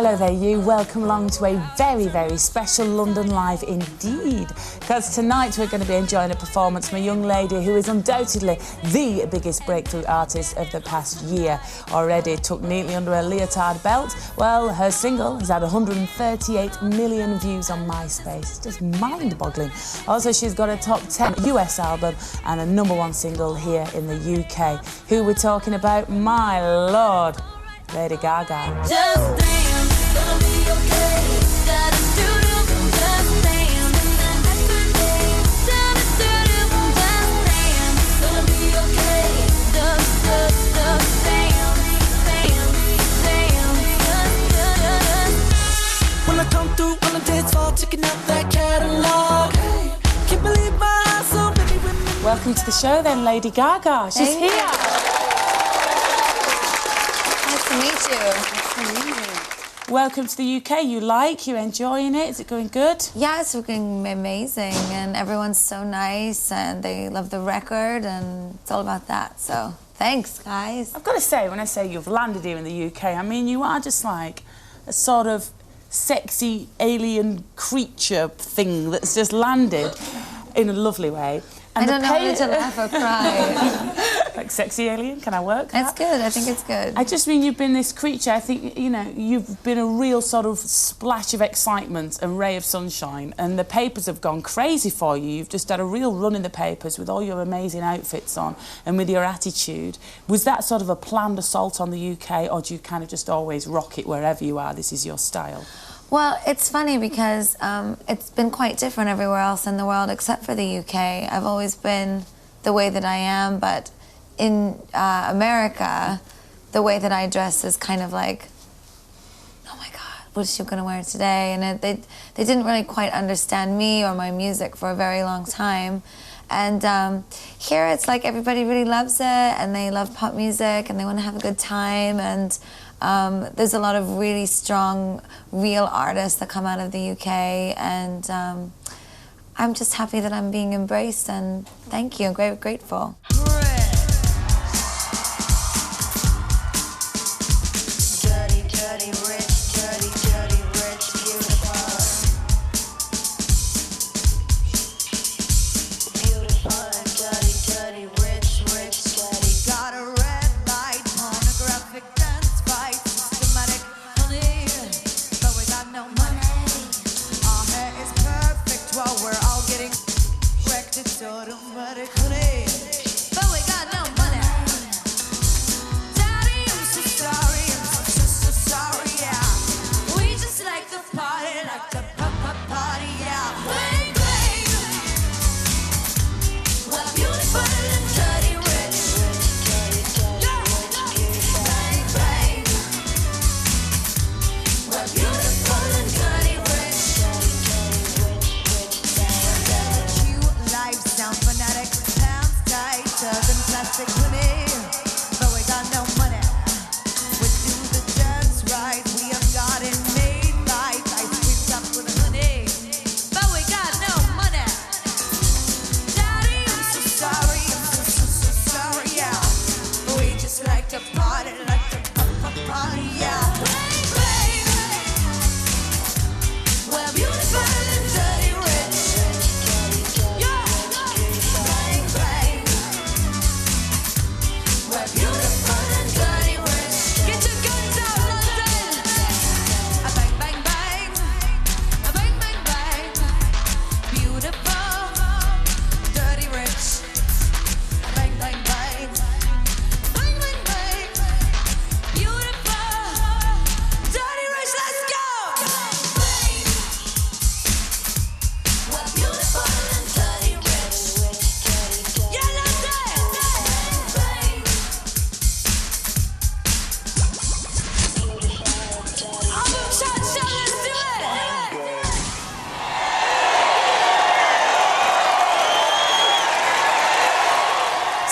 Hello there you, welcome along to a very, very special London Live indeed. Because tonight we're going to be enjoying a performance from a young lady who is undoubtedly the biggest breakthrough artist of the past year. Already tucked neatly under a leotard belt. Well, her single has had 138 million views on MySpace. It's just mind-boggling. Also, she's got a top 10 US album and a #1 single here in the UK. Who we're talking about? My Lord, Lady Gaga. Just dance, gonna be okay. Gotta do just dance. Just dance, gonna be okay. Just dance. When I come through on the dance floor, checking out that catalog. Hey, can't believe my eyes, so baby with me. Welcome to the show then, Lady Gaga. She's Thank here. Nice to meet you. Welcome to the UK. You're enjoying it? Is it going good? Yeah, it's looking amazing, and everyone's so nice, and they love the record, and it's all about that. So thanks, guys. I've got to say, when I say you've landed here in the UK, I mean, you are just like a sort of sexy alien creature thing that's just landed in a lovely way. And I don't know whether to laugh or cry. Like sexy alien, can I work It's that? good. I think it's good. I just mean you've been this creature. I think, you know, you've been a real sort of splash of excitement and ray of sunshine, and the papers have gone crazy for you. You've just had a real run in the papers with all your amazing outfits on and with your attitude. Was that sort of a planned assault on the UK, or do you kind of just always rock it wherever you are? This is your style. Well, it's funny because it's been quite different everywhere else in the world except for the UK. I've always been the way that I am, but in America, the way that I dress is kind of like, oh my God, what is she going to wear today? And they didn't really quite understand me or my music for a very long time. And here it's like everybody really loves it, and they love pop music, and they want to have a good time. And there's a lot of really strong, real artists that come out of the UK, and I'm just happy that I'm being embraced, and thank you, I'm grateful.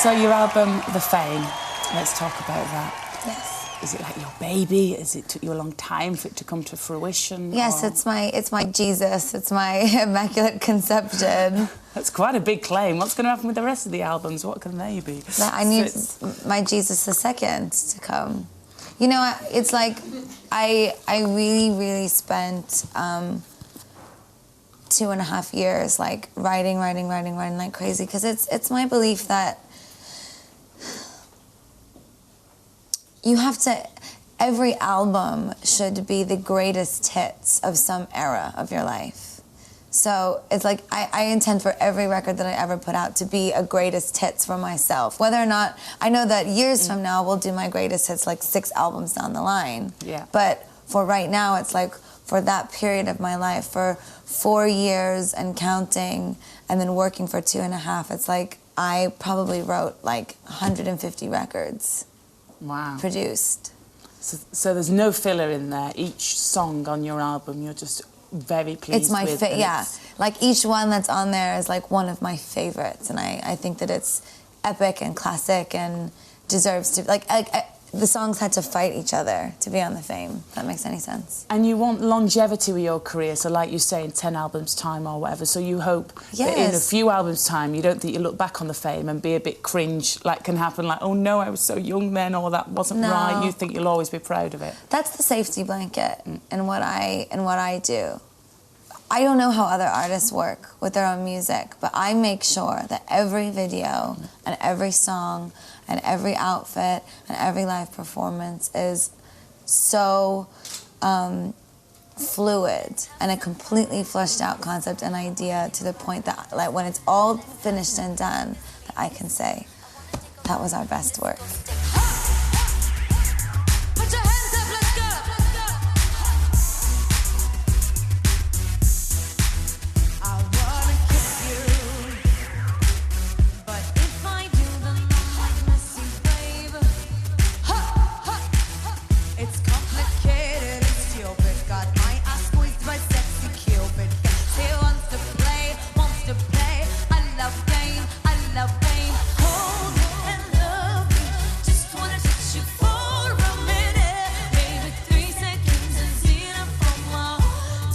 So your album, The Fame, let's talk about that. Yes. Is it like your baby? It took you a long time for it to come to fruition? Yes, or? it's my Jesus. It's my immaculate conception. That's quite a big claim. What's going to happen with the rest of the albums? What can they be? I need my Jesus II to come. You know, it's like I really spent 2.5 years like writing like crazy, because it's my belief that you have to, every album should be the greatest hits of some era of your life. So it's like I intend for every record that I ever put out to be a greatest hits for myself. Whether or not, I know that years from now we'll do my greatest hits like 6 albums down the line. Yeah. But for right now, it's like for that period of my life, for 4 years and counting, and then working for 2.5, it's like I probably wrote like 150 records. Wow. Produced. So there's no filler in there. Each song on your album, you're just very pleased It's my with. yeah. Like each one that's on there is like one of my favorites, and I think that it's epic and classic and deserves to, like the songs had to fight each other to be on the Fame, if that makes any sense. And you want longevity with your career, so like you say, in 10 albums' time or whatever, so you hope that in a few albums' time, you don't think you look back on the Fame and be a bit cringe, like can happen, like, oh no, I was so young then, or that wasn't right. You think you'll always be proud of it. That's the safety blanket in what I do. I don't know how other artists work with their own music, but I make sure that every video and every song and every outfit and every live performance is so fluid and a completely fleshed out concept and idea, to the point that, like, when it's all finished and done, that I can say that was our best work. Put your hands up, let's go. I wanna kiss you, but if I do, then I'm like Missy, babe. Ha, ha, ha. It's complicated and stupid. Got my ass squeezed by sexy Cupid. He wants to play. I love game. Hold me and love me. Just wanna touch you for a minute. Maybe 3 seconds is enough for more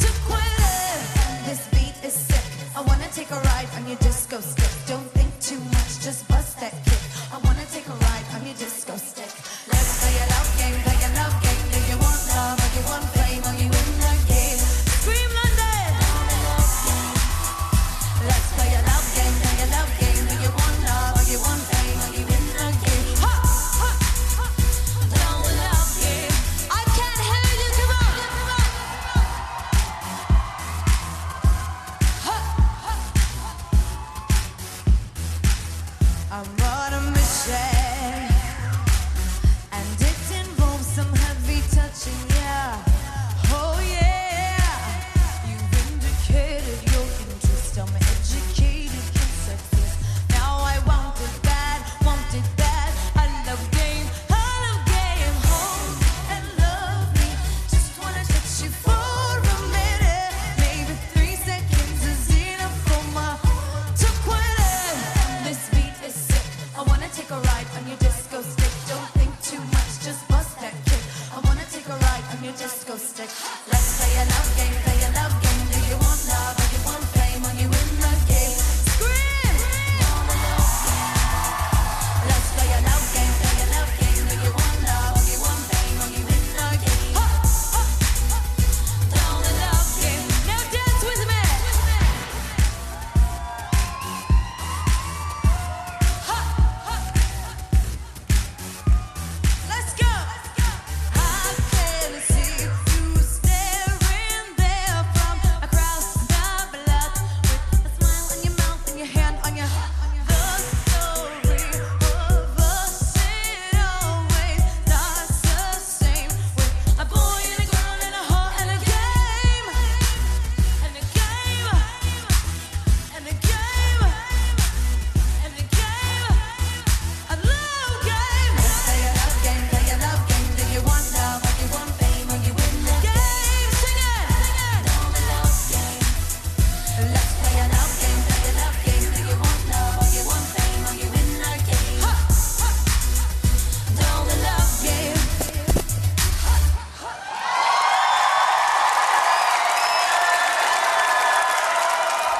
to quit it. This beat is sick. I wanna take a ride on your disco stick. Don't think too much, just bust that kick. I wanna take a ride on your disco stick. Let's play your love game, play your love game. Do you want love or you want fame? Are you in the game? Scream London! Let's play your love game, play your love game. Do you want love or you want fame? Are you in the game? Ha! Ha! Ha! Don't love game. I can't hear you, come on! Ha! Ha!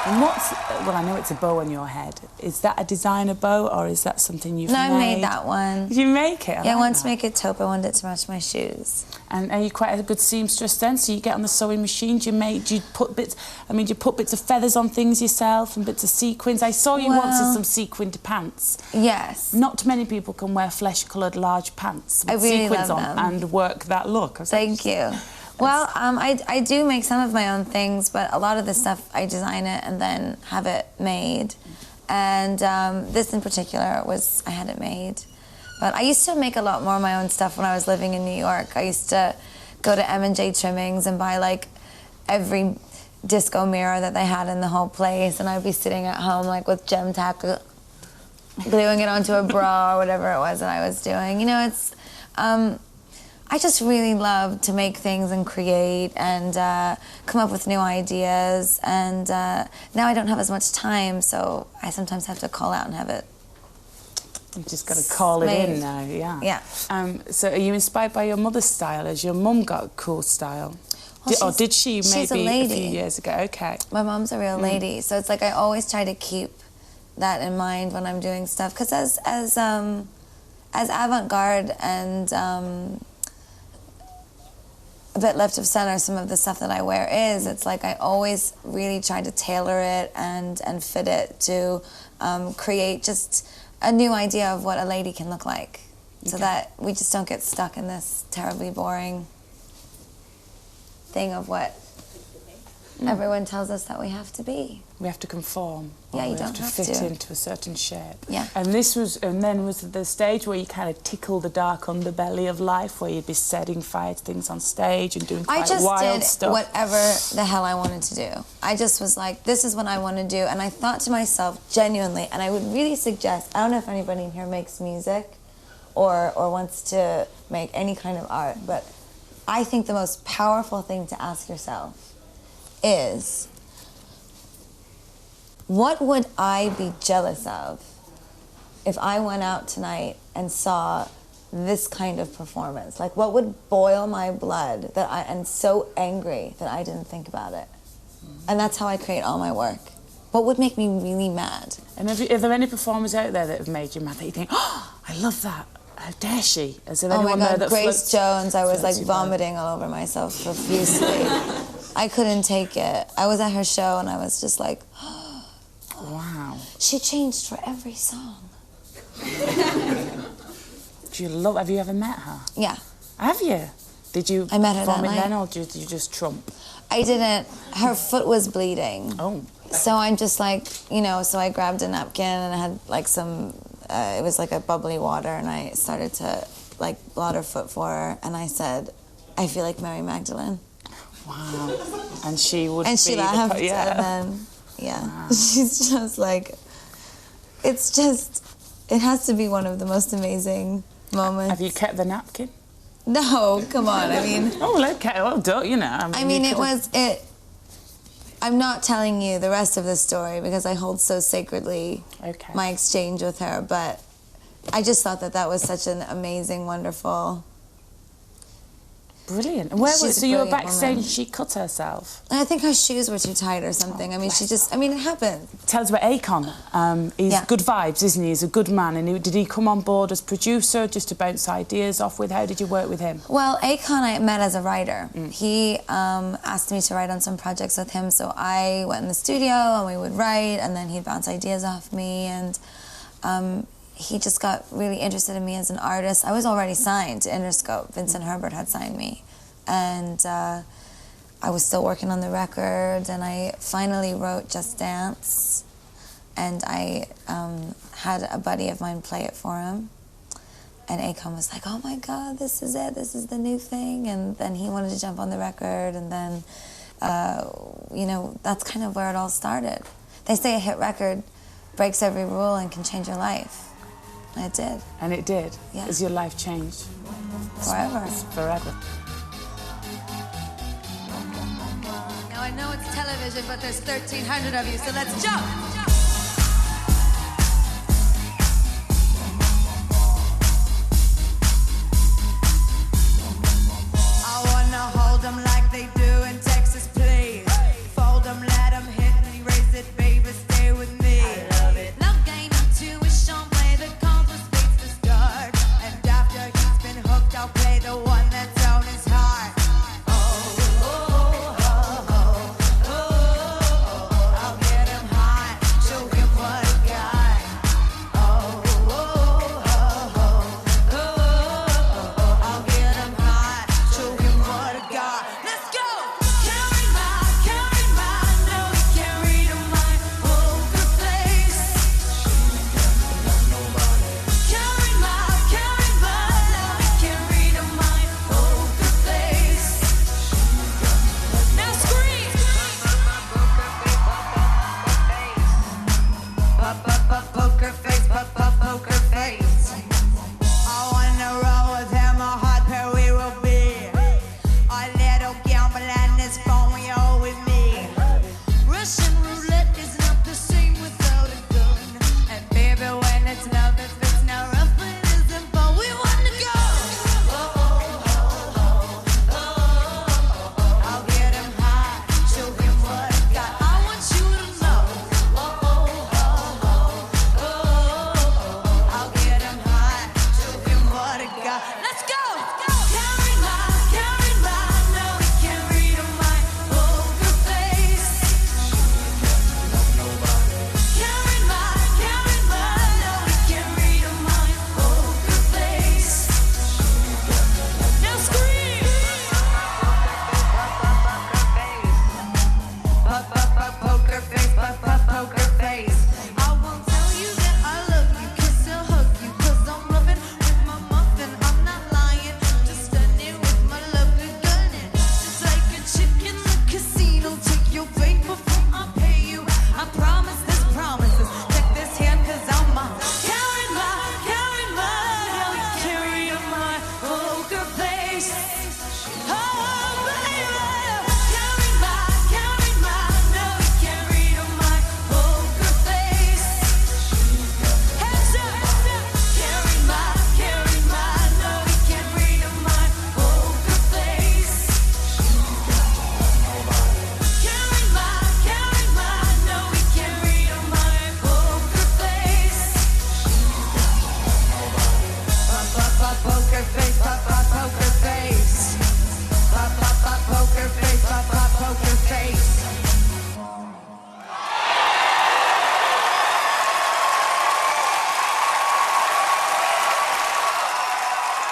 And what's... Well, I know it's a bow on your head. Is that a designer bow, or is that something you've No, made? I made that one. Did you make it? Yeah, I wanted to make it taupe. I wanted it to match my shoes. And are you quite a good seamstress then? So you get on the sewing machine, do you put bits... I mean, do you put bits of feathers on things yourself and bits of sequins? I saw you once in some sequined pants. Yes. Not many people can wear flesh-coloured large pants with I really sequins love on them. and work that look. Thank you. Well, I do make some of my own things, but a lot of the stuff I design it and then have it made. And this in particular I had it made. But I used to make a lot more of my own stuff when I was living in New York. I used to go to M&J Trimmings and buy like every disco mirror that they had in the whole place, and I'd be sitting at home like with gem tack, gluing it onto a bra or whatever it was that I was doing. You know, it's... I just really love to make things and create and come up with new ideas. And now I don't have as much time, so I sometimes have to call out and have it. You just got to call it in now, yeah. Yeah. So are you inspired by your mother's style? Has your mum got cool style? Well, Or did she she's a maybe lady. a few years ago? Okay. My mom's a real lady, so it's like I always try to keep that in mind when I'm doing stuff. Because as avant-garde and a bit left of center, some of the stuff that I wear is, it's like I always really try to tailor it and fit it to create just a new idea of what a lady can look like, so that we just don't get stuck in this terribly boring thing of what everyone tells us that we have to be. We have to conform. Yeah, or you we don't have to have fit to. into a certain shape. Yeah. And then was the stage where you kind of tickle the dark underbelly of life, where you'd be setting fire to things on stage and doing quite I just wild did stuff. whatever the hell I wanted to do. I just was like, this is what I want to do. And I thought to myself, genuinely, and I would really suggest, I don't know if anybody in here makes music or wants to make any kind of art, but I think the most powerful thing to ask yourself is, what would I be jealous of if I went out tonight and saw this kind of performance? Like, what would boil my blood and so angry that I didn't think about it? And that's how I create all my work. What would make me really mad? And are there any performers out there that have made you mad that you think, oh, I love that, how dare she? Is there Oh my anyone there God, that Grace Jones, I was like floats your boat? vomiting all over myself profusely. I couldn't take it. I was at her show and I was just like, wow. she changed for every song. Have you ever met her? Yeah. Have you? Did you I met her that vomit night. then, or did you just trump? I didn't. Her foot was bleeding. Oh. So I'm just like, you know, so I grabbed a napkin and I had like some, it was like a bubbly water, and I started to like blot her foot for her, and I said, I feel like Mary Magdalene. Wow. And she would And be she laughed, yeah. and then, yeah. Wow. She's just like, it's just, it has to be one of the most amazing moments. Have you kept the napkin? No, come on, I mean. Oh, okay, well, don't, you know. I mean, I'm not telling you the rest of the story because I hold so sacredly my exchange with her, but I just thought that was such an amazing, wonderful... Brilliant. And so you were backstage and she cut herself? I think her shoes were too tight or something. I mean, it happened. Tell us about Akon. He's good vibes, isn't he? He's a good man. And did he come on board as producer, just to bounce ideas off with? How did you work with him? Well, Akon I met as a writer. He asked me to write on some projects with him, so I went in the studio and we would write, and then he'd bounce ideas off me, and he just got really interested in me as an artist. I was already signed to Interscope. Vincent Herbert had signed me. And I was still working on the record, and I finally wrote Just Dance. And I had a buddy of mine play it for him. And Akon was like, oh my God, this is it, this is the new thing. And then he wanted to jump on the record, and then, you know, that's kind of where it all started. They say a hit record breaks every rule and can change your life. And it did. And it did? Yeah. Has your life changed? Forever. It's forever. Now I know it's television, but there's 1,300 of you, so let's jump! I wanna hold them like they do in Texas, please. Fold them, let them hit me, raise it, baby.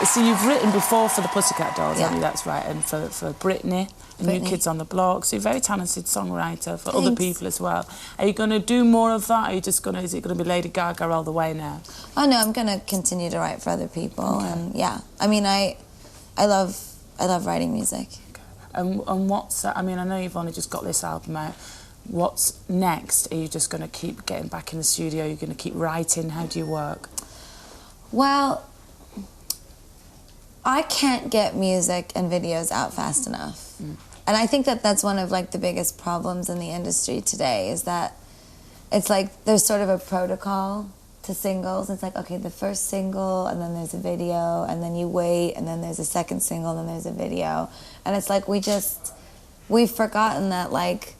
So you've written before for the Pussycat Dolls, Yeah. haven't you? That's right, and for Britney, and New Britney. Kids on the Block. So you're a very talented songwriter for other Thanks. people as well. Are you going to do more of that? Or are you just going to? Is it going to be Lady Gaga all the way now? Oh no, I'm gonna continue to write for other people, and yeah, I mean, I love writing music. And what's? I mean, I know you've only just got this album out. What's next? Are you just going to keep getting back in the studio? Are you going to keep writing? How do you work? Well, I can't get music and videos out fast enough. And I think that that's one of like the biggest problems in the industry today is that it's like there's sort of a protocol to singles. It's like, okay, the first single, and then there's a video, and then you wait, and then there's a second single, and then there's a video. And it's like we've forgotten that like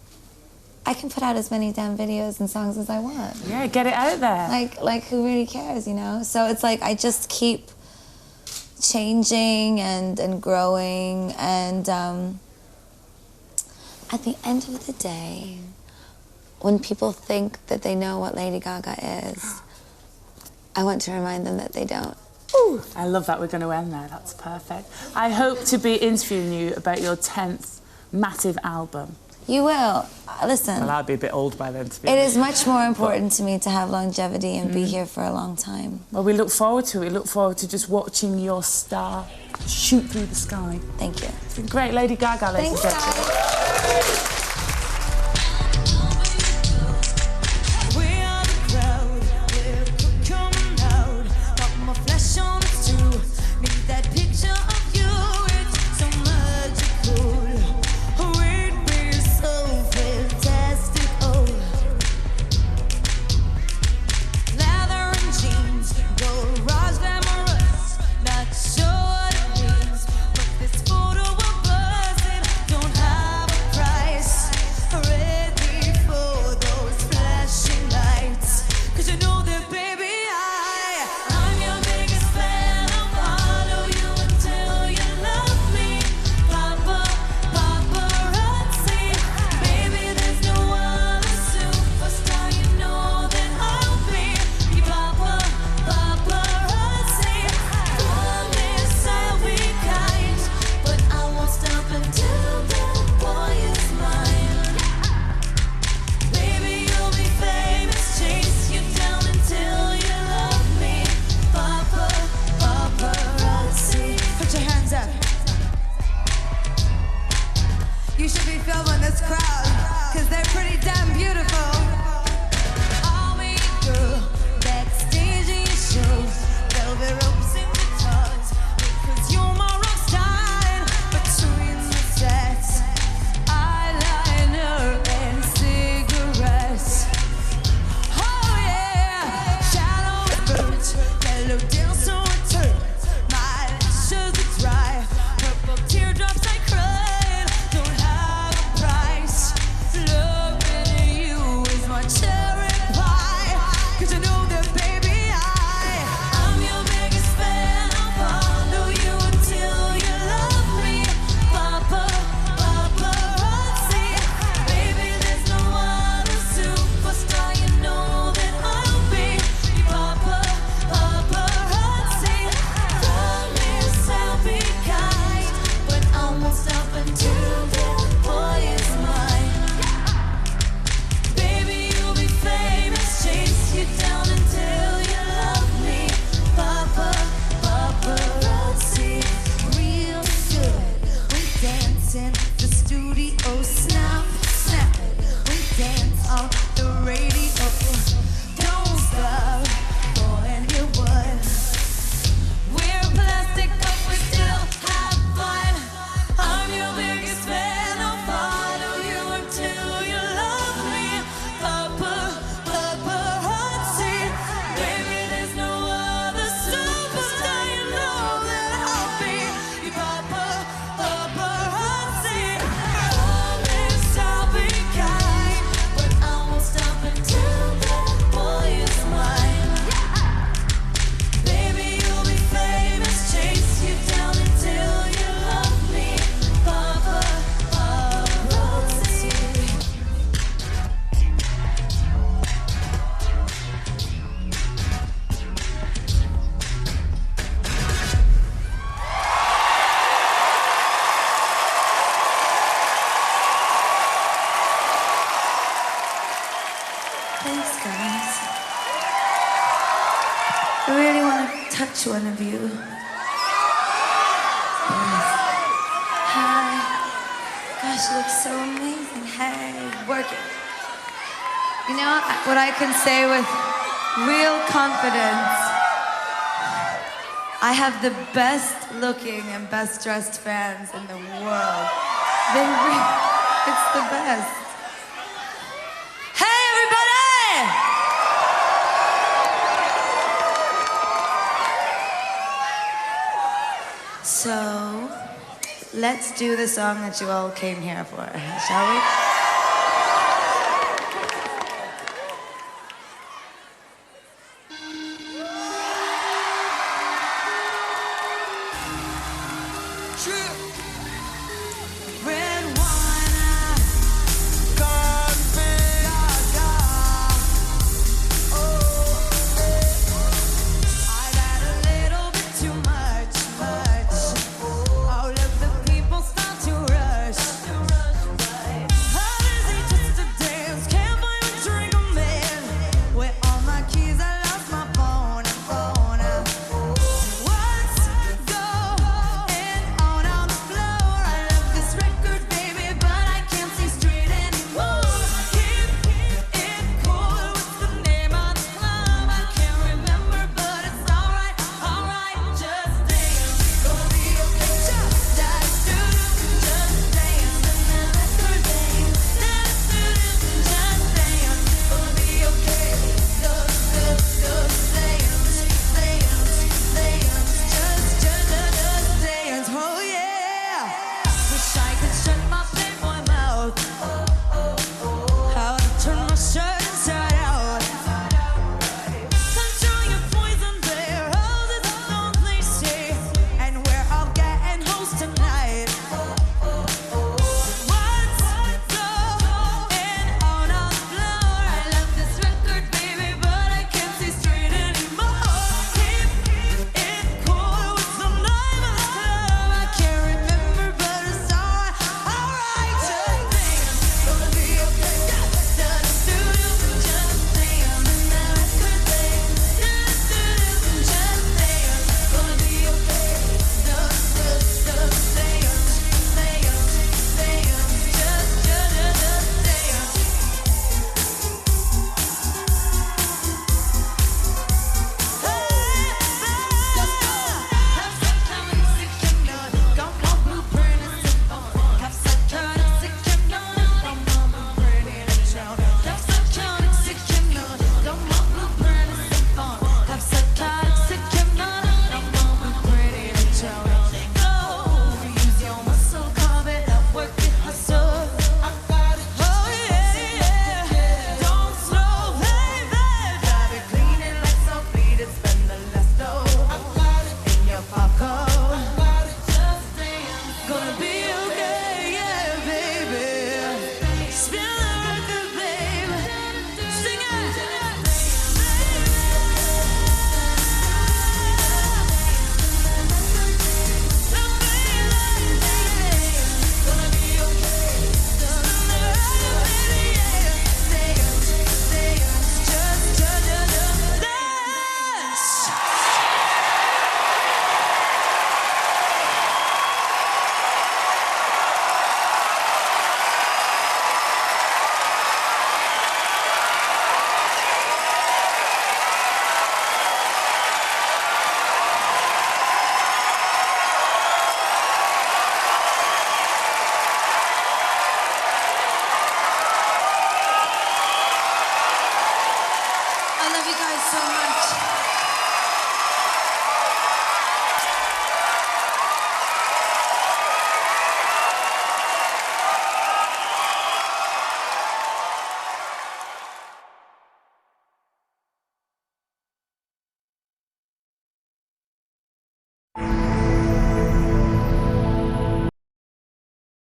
I can put out as many damn videos and songs as I want. Yeah, get it out there. Like who really cares, you know? So it's like I just keep changing and growing, and at the end of the day, when people think that they know what Lady Gaga is, I want to remind them that they don't. Ooh, I love that. We're going to end there. That's perfect. I hope to be interviewing you about your 10th massive album. You will. Listen. Well, I'll be a bit old by then, to be It honest. is much more important to me to have longevity and be here for a long time. Well, we look forward to it. We look forward to just watching your star shoot through the sky. Thank you. It's been great. Lady Gaga, ladies and Thanks, gentlemen. guys. We are the crowd, we're coming out. Got my flesh on it too. Need that picture of you, it's so magical. We'd be so fantastic, oh. Leather and jeans, gold rise glamorous. Not sure what it means, but this photo of buzzing don't have a price. Ready for those flashing lights, 'cause you know that, baby, I'm your biggest fan. I'll follow you until you love me. Paparazzi, baby, there's no other superstar. You know that I'll be your paparazzi. Promise I'll be kind, but I won't stop until that boy is mine. Baby, you'll be famous, chase you down until you love me. Paparazzi. Put your hands up. You should be filming this crowd, 'cause they're pretty damn beautiful. I'll be your girl, backstage in your shows, velvet ropes and guitars, because you're my rock star. Between the sets, eyeliner and cigarettes. Oh yeah, shadow boots, yellow dancer turn. My lashes are dry, purple teardrops I cry. Don't have a price. Loving you is my cherry pie, 'cause you know that, baby, I'm your biggest fan. I'll follow you until Thanks, guys. I really want to touch one of you. Yes. Hi. Gosh, you look so amazing. Hey, work it. You know what I can say with real confidence? I have the best looking and best dressed fans in the world. It's the best. Hey, everybody! So, let's do the song that you all came here for, shall we?